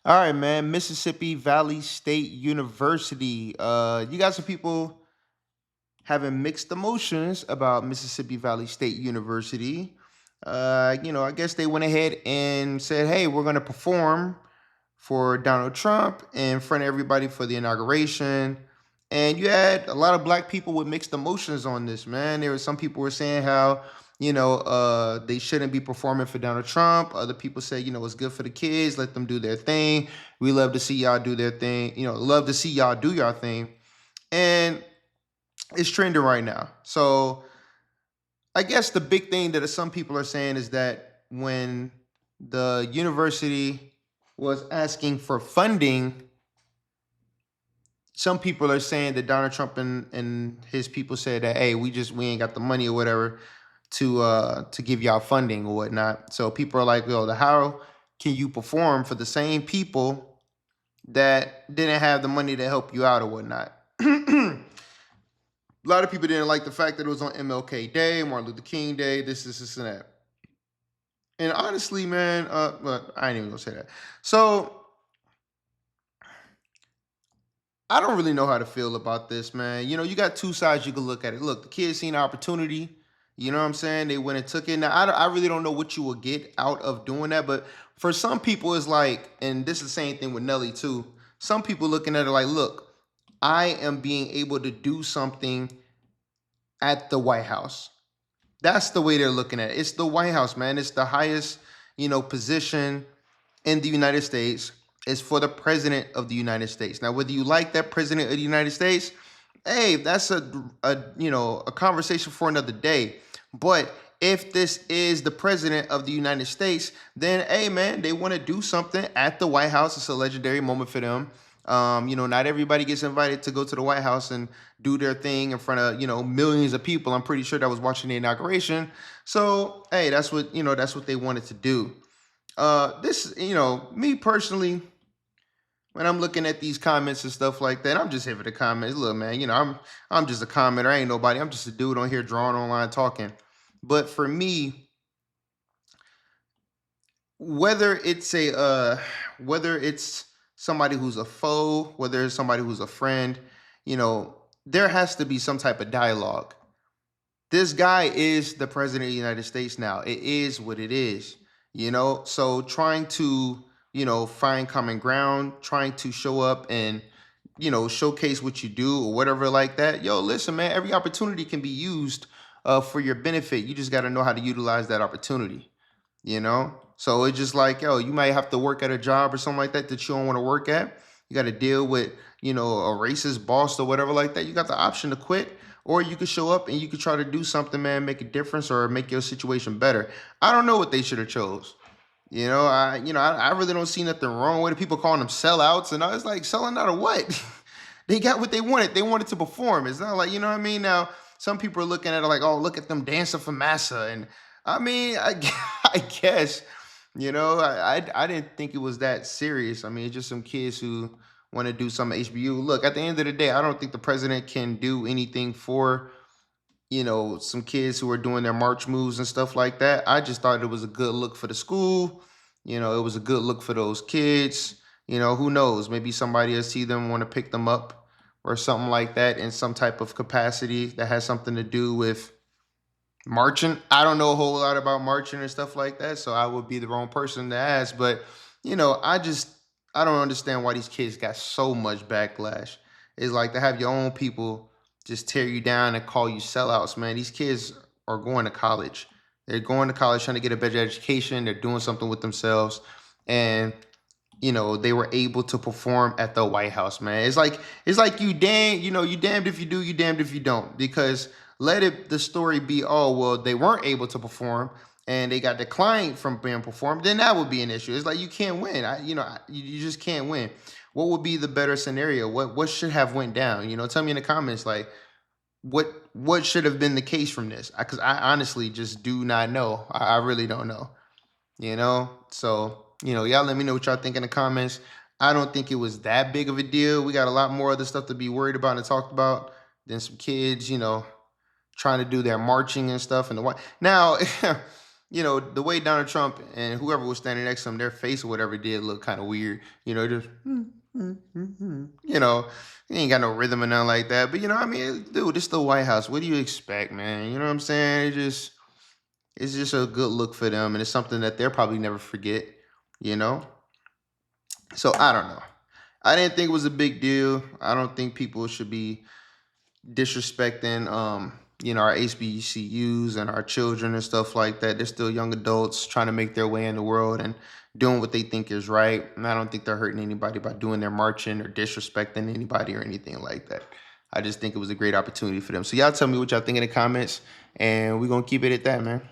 All right, man. Mississippi Valley State University. You got some people having mixed emotions about Mississippi Valley State University. I guess they went ahead and said, "Hey, we're going to perform for Donald Trump in front of everybody for the inauguration." And you had a lot of black people with mixed emotions on this, man. There were some people were saying how, they shouldn't be performing for Donald Trump. Other people say, it's good for the kids, let them do their thing. We love to see y'all do their thing. Love to see y'all do your thing. And it's trending right now. So I guess the big thing that some people are saying is that when the university was asking for funding, some people are saying that Donald Trump and his people said that, hey, we ain't got the money or whatever to give y'all funding or whatnot. So people are like, yo, how can you perform for the same people that didn't have the money to help you out or whatnot? A lot of people didn't like the fact that it was on MLK Day, Martin Luther King Day, this, and that. And honestly, man, well, I ain't even gonna say that. So I don't really know how to feel about this, man. You got two sides you can look at it. Look, the kids seen opportunity. You know what I'm saying? They went and took it. Now, I really don't know what you will get out of doing that, but for some people, it's like, and this is the same thing with Nelly too. Some people looking at it like, look, I am being able to do something at the White House. That's the way they're looking at it. It's the White House, man. It's the highest, position in the United States. It's for the president of the United States. Now, whether you like that president of the United States, hey, that's a conversation for another day. But if this is the president of the United States, then hey, man, they want to do something at the White House. It's a legendary moment for them. Not everybody gets invited to go to the White House and do their thing in front of millions of people. I'm pretty sure that was watching the inauguration. So hey, that's what they wanted to do. This, me personally, when I'm looking at these comments and stuff like that, I'm just here for the comments. Look, man, I'm just a commenter. I ain't nobody. I'm just a dude on here drawing online talking. But for me, whether it's whether it's somebody who's a foe, whether it's somebody who's a friend, there has to be some type of dialogue. This guy is the president of the United States now. It is what it is, So trying to, find common ground, trying to show up and, showcase what you do or whatever like that. Yo, listen, man, every opportunity can be used for your benefit. You just got to know how to utilize that opportunity. So it's just like, yo, you might have to work at a job or something like that you don't want to work at. You got to deal with, a racist boss or whatever like that. You got the option to quit, or you could show up and you could try to do something, man, make a difference or make your situation better. I don't know what they should have chose. I really don't see nothing wrong with it. People calling them sellouts, and I was like, selling out of what? They got what they wanted. They wanted to perform. It's not like, you know what I mean? Now, some people are looking at it like, oh, look at them dancing for massa. And I mean, I guess, I didn't think it was that serious. I mean, it's just some kids who want to do some HBU. Look, at the end of the day, I don't think the president can do anything for, some kids who are doing their march moves and stuff like that. I just thought it was a good look for the school. It was a good look for those kids. Who knows? Maybe somebody will see them, want to pick them up or something like that in some type of capacity that has something to do with marching. I don't know a whole lot about marching and stuff like that, so I would be the wrong person to ask. But I don't understand why these kids got so much backlash. It's like to have your own people just tear you down and call you sellouts, man. These kids are going to college. They're going to college trying to get a better education. They're doing something with themselves. And they were able to perform at the White House, man. It's like you damned if you do, you damned if you don't. Because the story be, oh well, they weren't able to perform and they got declined from being performed, then that would be an issue. It's like you can't win. You just can't win. What would be the better scenario? What should have went down? Tell me in the comments, like what should have been the case from this? Because I honestly just do not know. I really don't know. So, y'all let me know what y'all think in the comments. I don't think it was that big of a deal. We got a lot more other stuff to be worried about and talked about than some kids, trying to do their marching and stuff. And the what now, the way Donald Trump and whoever was standing next to him, their face or whatever did look kind of weird. Just he ain't got no rhythm or nothing like that. But I mean, dude, it's the White House. What do you expect, man? You know what I'm saying? It's just a good look for them, and it's something that they'll probably never forget. You know. So I don't know. I didn't think it was a big deal. I don't think people should be disrespecting our HBCUs and our children and stuff like that. They're still young adults trying to make their way in the world and doing what they think is right. And I don't think they're hurting anybody by doing their marching or disrespecting anybody or anything like that. I just think it was a great opportunity for them. So y'all tell me what y'all think in the comments, and we're gonna keep it at that, man.